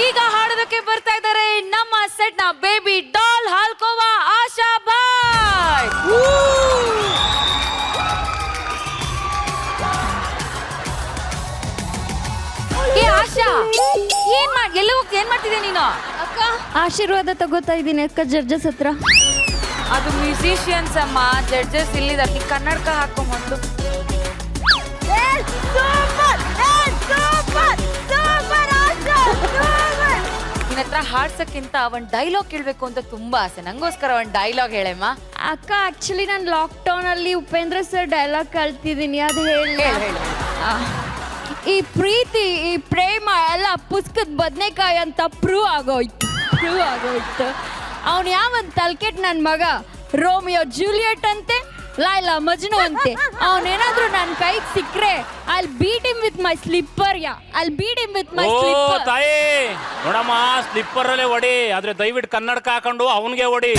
ಈಗ ಹಾಡೋದಕ್ಕೆ ಬರ್ತಾ ಇದ್ದಾರೆ ನಮ್ಮ ಸೆಟ್ ನ ಬೇಬಿ ಡಾಲ್ ಹಾಲ್ಕೋವಾ ಆಶಾ ಬಾಯ್. ಏ ಆಶಾ, ಎಲ್ಲಿ ಹೋಗ್ತಿ, ಏನ್ ಮಾಡ್ತಿದ್ದೆ ನೀನು? ಅಕ್ಕ ಆಶೀರ್ವಾದ ತಗೋತಾ ಇದ್ದೀನಿ ಅಕ್ಕ ಜಡ್ಜಸ್ ಹತ್ರ. ಅದು ಮ್ಯೂಸಿಷಿಯನ್ಸ್ ಅಮ್ಮ, ಜಡ್ಜಸ್ ಇಲ್ಲಿದ್ದಾರೆ. ಕನ್ನಡಕ ಹಾಕೊಂಬಂದು ನಿನ್ನ ಹತ್ರ ಹಾಡ್ಸಕ್ಕಿಂತ ಒಂದ್ ಡೈಲಾಗ್ ಕೇಳ್ಬೇಕು ಅಂತ ತುಂಬಾ ಆಸೆ. ನಂಗೋಸ್ಕರ ಒಂದ್ ಡೈಲಾಗ್ ಹೇಳಮ್ಮ. ಅಕ್ಕ ಆಕ್ಚುಲಿ ನಾನು ಲಾಕ್ಡೌನ್ ಅಲ್ಲಿ ಉಪೇಂದ್ರ ಸರ್ ಡೈಲಾಗ್ ಕಲ್ತಿದ್ದೀನಿ, ಅದು ಹೇಳಿ. ಈ ಪ್ರೀತಿ ಈ ಪ್ರೇಮ ಎಲ್ಲ ಪುಸ್ತಕದ ಬದನೆಕಾಯಿ ಅಂತ ಪ್ರೂವ್ ಆಗೋಯ್ತು. ಅವನು ಯಾವಂತ ತಲ್ಕೆಟ್ ನನ್ನ ಮಗ ರೋಮಿಯೋ ಜೂಲಿಯಟ್ ಅಂತೆ, ಲೈಲಾ ಮಜ್ನು ಅಂತೆ. ಅವನೇನಾದ್ರೂ ನನ್ನ ಕೈಗೆ ಸಿಕ್ಕರೆ I'll beat him with my slipper. I'll beat him with my slipper. ತಾಯಿ ನೋಡಮ್ಮ, ಸ್ಲಿಪ್ಪರ್ ಅಲ್ಲೇ ಹೊಡಿ, ಆದ್ರೆ ದಯವಿಟ್ಟು ಕನ್ನಡಕ ಹಾಕೊಂಡು ಅವನಿಗೆ ಹೊಡಿ.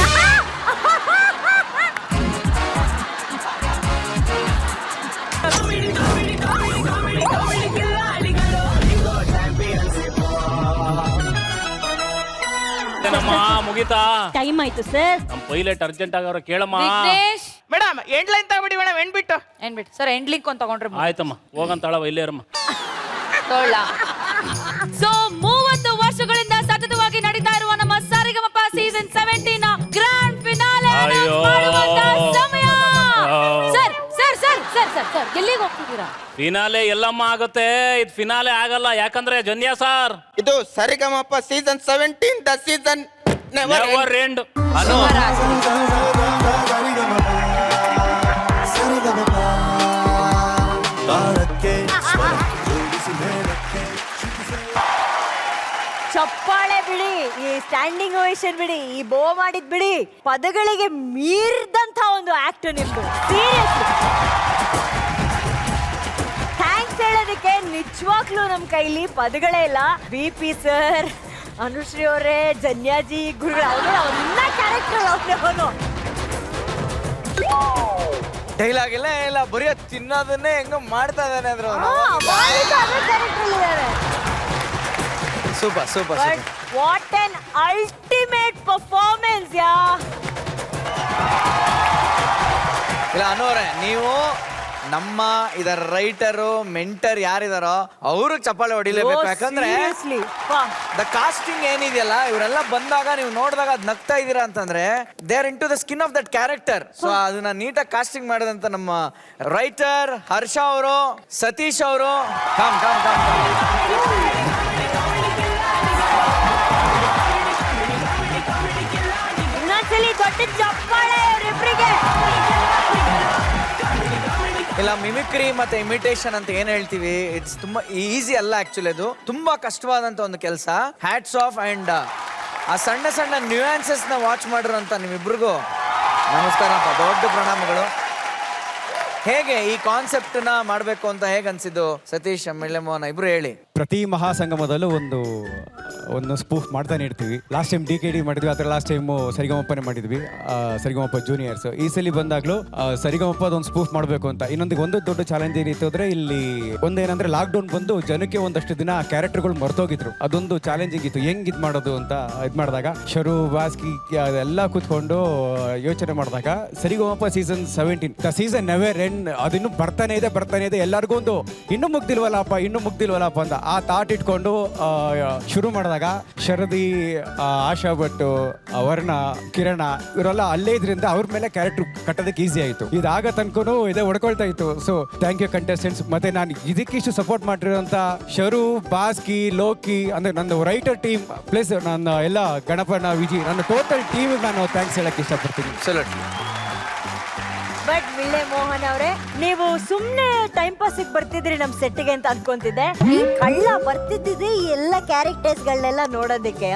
ನಮ್ಮ ಮುಗಿತಾ? ಟೈಮ್ ಆಯ್ತು ಸರ್. ನಮ್ಮ ಪೈಲಟ್ ಅರ್ಜೆಂಟ್ ಆಗವ್ರ, ಕೇಳಮ್ಮ. ವಿಘ್ನೇಶ್ ಮೇಡಮ್ ಎಂಡ್ ಲೈನ್ ತಗೊಬಿಡಿ ಮೇಡಮ್, ಎಂಡ್ಬಿಟ್ಟು ಸರ್ ಎಂಡ್ಲಿಂಕ್ ಅಂತ ತಗೊಂಡ್ರೆ ಆಯ್ತಮ್ಮ, ಹೋಗಂತಾಳವ ಇಲ್ಲೇರಮ್ಮ. ಸೊ 30 ವರ್ಷಗಳಿಂದ ಸತತವಾಗಿ ನಡೀತಾ ಇರುವ ನಮ್ಮ ಸರಿಗಮಪ ಸೀಸನ್ 17 ನ ಗ್ರ್ಯಾಂಡ್ ಫಿನಾಲೆ ಮಾಡುವಂತ ಸಮಯ. Sir sir sir sir sir sir ಎಲ್ಲಿಗೆ ಹೋಗ್ತಿದ್ದೀರಾ? ಫಿನಾಲೆ ಎಲ್ಲಮ್ಮ ಆಗುತ್ತೆ, ಇದು ಫಿನಾಲೆ ಆಗಲ್ಲ. ಯಾಕಂದ್ರೆ ಜನ್ಯಾ ಸರ್, ಇದು Sarigamapa season 17 the season never end. ಚಪ್ಪಾಳೆ ಬಿಡಿ, ಈ ಸ್ಟ್ಯಾಂಡಿಂಗ್ ಓವೇಷನ್ ಬಿಡಿ, ಈ ಬೋ ಮಾಡಿದ್ ಬಿಡಿ, ಪದಗಳಿಗೆ ಮೀರಿದಂತ ಒಂದು ಆಕ್ಟ್ ನಿಮ್ದು. ಸೀರಿಯಸ್ಲಿ ಥ್ಯಾಂಕ್ಸ್ ಹೇಳೋದಕ್ಕೆ ನಿಜವಾಗ್ಲೂ ನಮ್ಮ ಕೈಲಿ ಪದಗಳೇ ಇಲ್ಲ. BP ಸರ್, ಅನುಶ್ರೀ ಅವರೇ, ಜನ್ಯಾಜಿ, ಗುರುಗಳು, ಅವನ್ನ ಕ್ಯಾರೆಕ್ಟರ್ ಅವನು ಡೈಲಾಗ್ ಎಲ್ಲ ಬರೀ ತಿನ್ನೋದನ್ನೇ ಹೆಂಗ ಮಾಡ್ತಾ ಇದ್ದಾನೆ ಅಂದ್ರೆ ಕ್ಯಾರೆಕ್ಟರ್ ಇದ್ದಾರೆ. Super super. But what an ultimate performance, ಇಲ್ಲ ಅನ್ನೋರೆ, ನೀವು ನಮ್ಮ ಇದರ ರೈಟರು ಮೆಂಟರ್ ಯಾರಿದಾರೋ ಅವ್ರಿಗೆ ಚಪ್ಪಾಳೆ ಹೊಡಿಲೇಬೇಕು. ಯಾಕಂದ್ರೆ ದ ಕಾಸ್ಟಿಂಗ್ ಏನಿದೆಯಲ್ಲ, ಇವರೆಲ್ಲ ಬಂದಾಗ ನೀವು ನೋಡಿದಾಗ ಅದ್ ನಗ್ತಾ ಇದೀರಾ ಅಂತಂದ್ರೆ they are into the skin of that character. So ಅದನ್ನ ನೀಟಾಗಿ ಕಾಸ್ಟಿಂಗ್ ಮಾಡಿದಂತ ನಮ್ಮ ರೈಟರ್ ಹರ್ಷ ಅವರು, ಸತೀಶ್ ಅವರು, ಕಮ್ ಕಮ್ ಕಮ್ ಇನ್ನೊಂದ್ಸಲಿ ದೊಡ್ಡ ಚಪ್ಪಾಳೆ ಅವರಿಬ್ಬರಿಗೆ. ಇಲ್ಲ, ಮಿಮಿಕ್ರಿ ಮತ್ತೆ ಇಮಿಟೇಷನ್ ಅಂತ ಏನ್ ಹೇಳ್ತೀವಿ, ಇಟ್ಸ್ ತುಂಬಾ ಈಸಿ ಅಲ್ಲ. ಆಕ್ಚುಲಿ ಅದು ತುಂಬಾ ಕಷ್ಟವಾದಂತ ಒಂದು ಕೆಲಸ. Hats off. ಅಂಡ್ ಆ ಸಣ್ಣ ಸಣ್ಣ ನ್ಯೂಯಾನ್ಸಸ್ ನ ವಾಚ್ ಮಾಡಿರೋಂತ ನಿಮ್ಮಿಬ್ರಿಗೂ ನಮಸ್ಕಾರಪ್ಪ, ದೊಡ್ಡ ಪ್ರಣಾಮಗಳು. ಹೇಗೆ ಈ ಕಾನ್ಸೆಪ್ಟ್ ನ ಮಾಡ್ಬೇಕು ಅಂತ ಹೇಗೆ ಅನ್ಸಿದ್ದು ಸತೀಶ್, ಮೋಹನ್ ಇಬ್ರು ಹೇಳಿ. ಪ್ರತಿ ಮಹಾಸಂಗಮದಲ್ಲೂ ಒಂದು ಸ್ಪೂಫ್ ಮಾಡ್ತಾನೆ ಇರ್ತೀವಿ. ಲಾಸ್ಟ್ ಟೈಮ್ DKD ಮಾಡಿದ್ವಿ, ಅದರ ಲಾಸ್ಟ್ ಟೈಮು ಸರಿಗಮಪ್ಪನೇ ಮಾಡಿದ್ವಿ, ಸರಿಗಮಪ್ಪ ಜೂನಿಯರ್ಸ್. ಈ ಸಲ ಬಂದಾಗ್ಲೂ ಸರಿಗಮಪ್ಪದ ಒಂದು ಸ್ಪೂಫ್ ಮಾಡಬೇಕು ಅಂತ. ಒಂದು ದೊಡ್ಡ ಚಾಲೆಂಜ್ ಏನಿತ್ತು ಅಂದ್ರೆ, ಇಲ್ಲಿ ಒಂದೇನಂದ್ರೆ ಲಾಕ್ಡೌನ್ ಬಂದು ಜನಕ್ಕೆ ಒಂದಷ್ಟು ದಿನ ಕ್ಯಾರೆಕ್ಟರ್ಗಳು ಮರ್ತೋಗಿದ್ರು. ಅದೊಂದು ಚಾಲೆಂಜಿಂಗ್ ಇತ್ತು, ಹೆಂಗ್ ಇದ್ ಮಾಡೋದು ಅಂತ ಮಾಡಿದಾಗ ಶರು ಬಾಸ್ಕಿ ಅದೆಲ್ಲ ಕೂತ್ಕೊಂಡು ಯೋಚನೆ ಮಾಡಿದಾಗ Sarigamapa season 17 the season never end, ಅದಿನ್ನೂ ಬರ್ತಾನೆ ಇದೆ. ಎಲ್ಲರಿಗೂ ಒಂದು ಇನ್ನೂ ಮುಗ್ದಿಲ್ವಲ್ಲಪ್ಪ ಅಂತ ಆ ಥಾಟ್ ಇಟ್ಕೊಂಡು ಶುರು ಮಾಡಿದಾಗ ಶರದಿ, ಆಶಾ ಭಟ್, ವರ್ಣ, ಕಿರಣ ಇವರೆಲ್ಲ ಅಲ್ಲೇ ಇದ್ರಿಂದ ಅವ್ರ ಮೇಲೆ ಕ್ಯಾರೆಕ್ಟರ್ ಕಟ್ಟೋದಕ್ಕೆ ಈಸಿ ಆಯಿತು. ಇದಾಗ ತನಕನೂ ಇದೇ ಹೊಡ್ಕೊಳ್ತಾ ಇತ್ತು. So thank you contestants. ಮತ್ತೆ ನಾನು ಇದಕ್ಕಿಷ್ಟು ಸಪೋರ್ಟ್ ಮಾಡಿರೋಂಥ ಶರು, ಬಾಸ್ಕಿ, ಲೋಕಿ, ಅಂದ್ರೆ ನನ್ನ ರೈಟರ್ ಟೀಮ್ ಪ್ಲಸ್ ನನ್ನ ಎಲ್ಲ ಗಣಪನ ವಿಜಿ, ನನ್ನ ಟೋಟಲ್ ಟೀಮಿಗೆ ನಾನು ಥ್ಯಾಂಕ್ಸ್ ಹೇಳಕ್ಕೆ ಇಷ್ಟಪಡ್ತೀನಿ. ಬಟ್ ವಿಳ್ಳೆ ಮೋಹನ್ ಅವರೇ, ನೀವು ಸುಮ್ನೆ ಟೈಮ್ ಪಾಸಿಗೆ ಬರ್ತಿದ್ರಿ ನಮ್ ಸೆಟ್ಟಿಗೆ ಅಂತ ಅನ್ಕೊಂತಿದ್ದೆ. ಕಳ್ಳ ಬರ್ತಿದ್ದಿದ್ರಿ ಈ ಎಲ್ಲ ಕ್ಯಾರೆಕ್ಟರ್ಸ್ ಗಳನ್ನೆಲ್ಲ ನೋಡೋದಕ್ಕೆ.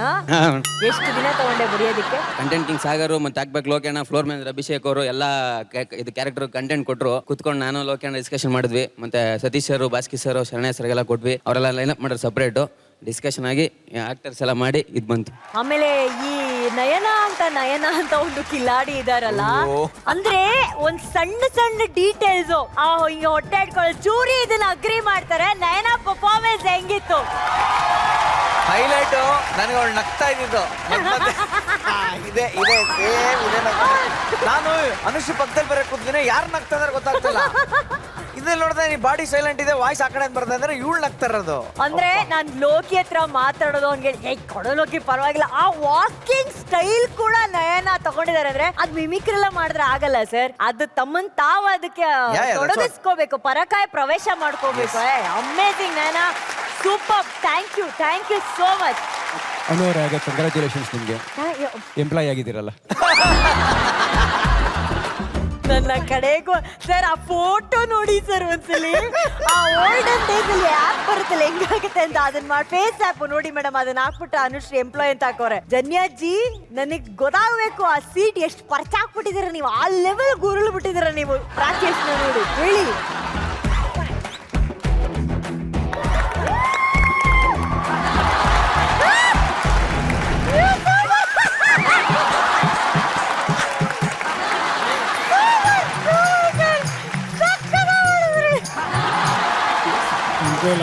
ಎಷ್ಟು ದಿನ ತಗೊಂಡೆ ಬರೆಯೋದಕ್ಕೆ? ಕಂಟೆಂಟ್ ಕಿಂಗ್ ಸಾಗರು ಮತ್ತೆ ಹಾಕ್ಬೇಕು ಲೋಕಣ್ಣ, ಫ್ಲೋರ್ ಮ್ಯಾನ್ ಅಭಿಷೇಕ್ ಅವರು ಎಲ್ಲ ಇದು ಕ್ಯಾರೆಕ್ಟರ್ ಕಂಟೆಂಟ್ ಕೊಟ್ಟರು. ಕುತ್ಕೊಂಡು ನಾನು ಲೋಕಣ್ಣ ಡಿಸ್ಕಷನ್ ಮಾಡಿದ್ವಿ. ಮತ್ತೆ ಸತೀಶ್ ಸರ್, ಬಾಸ್ಕಿ ಸರ್, ಶರಣ್ಯ ಸರ್ಗೆಲ್ಲ ಕೊಟ್ವಿ. ಅವರೆಲ್ಲ ಲೈನ್ ಅಪ್ ಮಾಡಿದ್ರು ಸಪ್ರೇಟು. ಡಿಸ್ಕಷನ್ ಆಗಿ ಆಕ್ಟರ್ಸ್ ಎಲ್ಲ ಮಾಡಿ ಇದು ಬಂತು. ಆಮೇಲೆ ಈ ನಯನ ಅಂತ ಒಂದು ಕಿಲಾಡಿ ಇದಾರಲ್ಲ, ಅಂದ್ರೆ ಒಂದ್ ಸಣ್ಣ ಡೀಟೇಲ್ಸ್ ಹಿಂಗೆ ಹೊಟ್ಟೆ ಇಟ್ಕೊಳ್ಳೋ ಚೂರಿ ಇದನ್ನ ಅಗ್ರಿ ಮಾಡ್ತಾರೆ. ನಯನ ಪರ್ಫಾರ್ಮೆನ್ಸ್ ಹೆಂಗಿತ್ತು? ಹೈಲೈಟ್ ನನಗೆ ಅವಳು ನಗ್ತಾ ಇದ್ದಿದ್ದು ಇದೆ ಇದೆ ಸೇಮ್ ಇದೆ ನಾನು ಅನುಶ್ರೀ ಪಕ್ಕದಲ್ಲಿ ಬರೋ ಕೂತ್ತೀನಿ ಯಾರು ನಗ್ತಾ ಇದಾರೆ ಗೊತ್ತಾಗ್ತಿಲ್ಲ ಇದ್ರಲ್ಲಿ ನೋಡಿದ್ರೆ ನೀ ಬಾಡಿ ಸೈಲೆಂಟ್ ಇದೆ ವಾಯ್ಸ್ ಆ ಕಡೆ ಬರ್ತಾ ಇದ್ರೆ ಇವಳು ನಗ್ತಾ ಇರೋದು ಅಂದ್ರೆ ನಾನ್ ಲೋಕಿ ಹತ್ರ ಮಾತಾಡೋದು ಅವ್ನಿಗೆ ಕೊಡೋ ಲೋಕಿ ಪರವಾಗಿಲ್ಲ ಆ ವಾಕಿಂಗ್ ಸ್ಟೈಲ್ ಕೂಡ ನಯನ ತಗೊಂಡಿದ್ದಾರೆ ಅಂದ್ರೆ ಅದ್ ಮಿಮಿಕ್ರಿ ಎಲ್ಲ ಮಾಡಿದ್ರೆ ಆಗಲ್ಲ ಸರ್ ಅದು ತಮ್ಮನ್ ತಾವ್ ಅದಕ್ಕೆ ತೊಡಗಿಸ್ಕೋಬೇಕು ಪರಕಾಯ ಪ್ರವೇಶ ಮಾಡ್ಕೋಬೇಕು amazing Nayana super thank you so much ಅನುವರೇ ಆಗ ಕಂಗ್ರ್ಯಾಚುಲೇಷನ್ಸ್ ನಿಮಗೆ ಎಂಪ್ಲಾಯ್ ಆಗಿದ್ದೀರಲ್ಲ ನನ್ನ ಕಡೆಗೂ ಸರ್ ಆ ಫೋಟೋ ನೋಡಿ ಸರ್ ಒಂದ್ಸಲಿ ಆ ಓಲ್ಡನ್ ಡೇಸ್ ಅಲ್ಲಿ ಆಪ್ ಬರುತ್ತಲ್ಲ ಹೆಂಗಾಗುತ್ತೆ ಅಂತ ಅದನ್ನ ಮಾಡಿ ಫೇಸ್ ಆಪ್ ನೋಡಿ ಮೇಡಮ್ ಅದನ್ನ ಹಾಕ್ಬಿಟ್ಟು ಅನುಶ್ರೀ ಎಂಪ್ಲಾಯ್ ಅಂತ ಹಾಕೋರೆ ಜನ್ಯಾಜಿ ನನಗ್ ಗೊತ್ತಾಗ್ಬೇಕು ಆ ಸೀಟ್ ಎಷ್ಟು ಪರ್ಚಾಕ್ಬಿಟ್ಟಿದ್ದೀರ ನೀವು ಆ ಲೆವೆಲ್ ಗುರುಳು ಬಿಟ್ಟಿದ್ದೀರ ನೀವು ರಾಕೇಶ್ ನೋಡಿ ಹೇಳಿ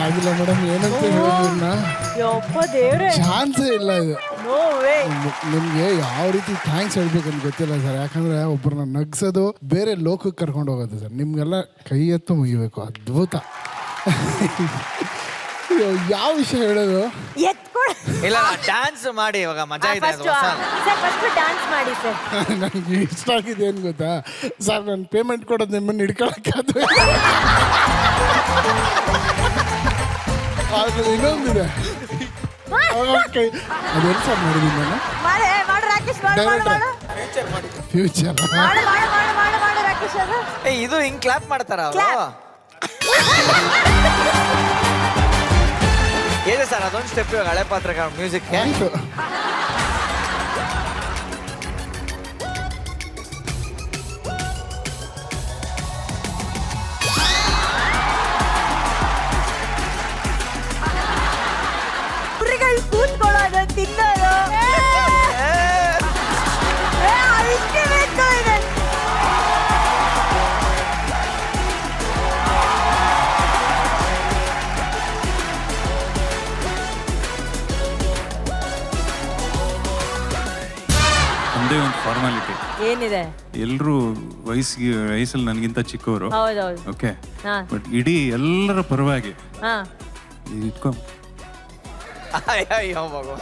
ಆಗಿಲ್ಲ ಮೇಡಮ್ ಏನಂತ ಹೇಳಿದ್ರನ್ನ ಯಪ್ಪ ದೇವ್ರೆ ಚಾನ್ಸೇ ಇಲ್ಲ ಇದು ನೋ ವೇ ನಿಮ್ಗೆ ಯಾವ ರೀತಿ ಥ್ಯಾಂಕ್ಸ್ ಹೇಳ್ಬೇಕಂತ ಗೊತ್ತಿಲ್ಲ ಸರ್ ಯಾಕಂದ್ರೆ ಒಬ್ಬರನ್ನ ನಗ್ಸೋದು ಬೇರೆ ಲೋಕಕ್ಕೆ ಕರ್ಕೊಂಡು ಹೋಗೋದು ಸರ್ ನಿಮ್ಗೆಲ್ಲ ಕೈ ಎತ್ತು ಮುಗಿಬೇಕು ಅದ್ಭುತ ಯಾವ ವಿಷಯ ಹೇಳೋದು ಎತ್ಕೊಳ ಇಲ್ಲ ಡ್ಯಾನ್ಸ್ ಮಾಡಿ ಇವಾಗ ಮಜಾ ಇದೆ ಅದು ಹೊಸ. ಫಸ್ಟ್ ಡ್ಯಾನ್ಸ್ ಮಾಡಿ ಸರ್ ನನಗೆ ಇಷ್ಟ ಆಗಿದೆ ಏನು ಗೊತ್ತಾ ಸರ್ ನಾನು ಪೇಮೆಂಟ್ ಕೊಡೋದು ನಿಮ್ಮನ್ನು ಹಿಡ್ಕೊಳಕ್ಕೆ ಅದು ಇನ್ನೊಂದಿದೆ ಅದೆಲ್ಲ ಸರ್ ಮಾಡಿದ್ದೀನಿ ನಾನು ಮಾಡು ರಾಕೇಶ್ ಮಾಡು ಫ್ಯೂಚರ್ ಮಾಡು ರಾಕೇಶ್ ಅದು ಇದು ಹಿಂಗ್ ಕ್ಲಾಪ್ ಮಾಡ್ತಾರ ಅವರು ಏನೇ ಸರ್ ಅದೊಂದು ಸ್ಟೆಪ್ ಇವಾಗ ಹಳೆ ಪಾತ್ರಕ್ಕೆ ಮ್ಯೂಸಿಕ್ ಥ್ಯಾಂಕ್ ಯು ಕುರಿಗಳು ಕೂತ್ಕೊಳ್ಳೋದು ತಿನ್ನೋದು ಅಷ್ಟೇ ಬೇಕು ಇದೆ ಒಂದೇ ಒಂದು ಫಾರ್ಮಾಲಿಟಿ ಏನಿದೆ ಎಲ್ಲರೂ ವಯಸ್ಸಲ್ಲಿ ನನಗಿಂತ ಚಿಕ್ಕವರು ಹೌದೌದು ಓಕೆ ಹಾ. ಬಟ್ ಇಡೀ ಎಲ್ಲರ ಪರವಾಗಿ ಹಾ ಇಟ್ಕೊ ಅಯ್ಯೋ ಮಗು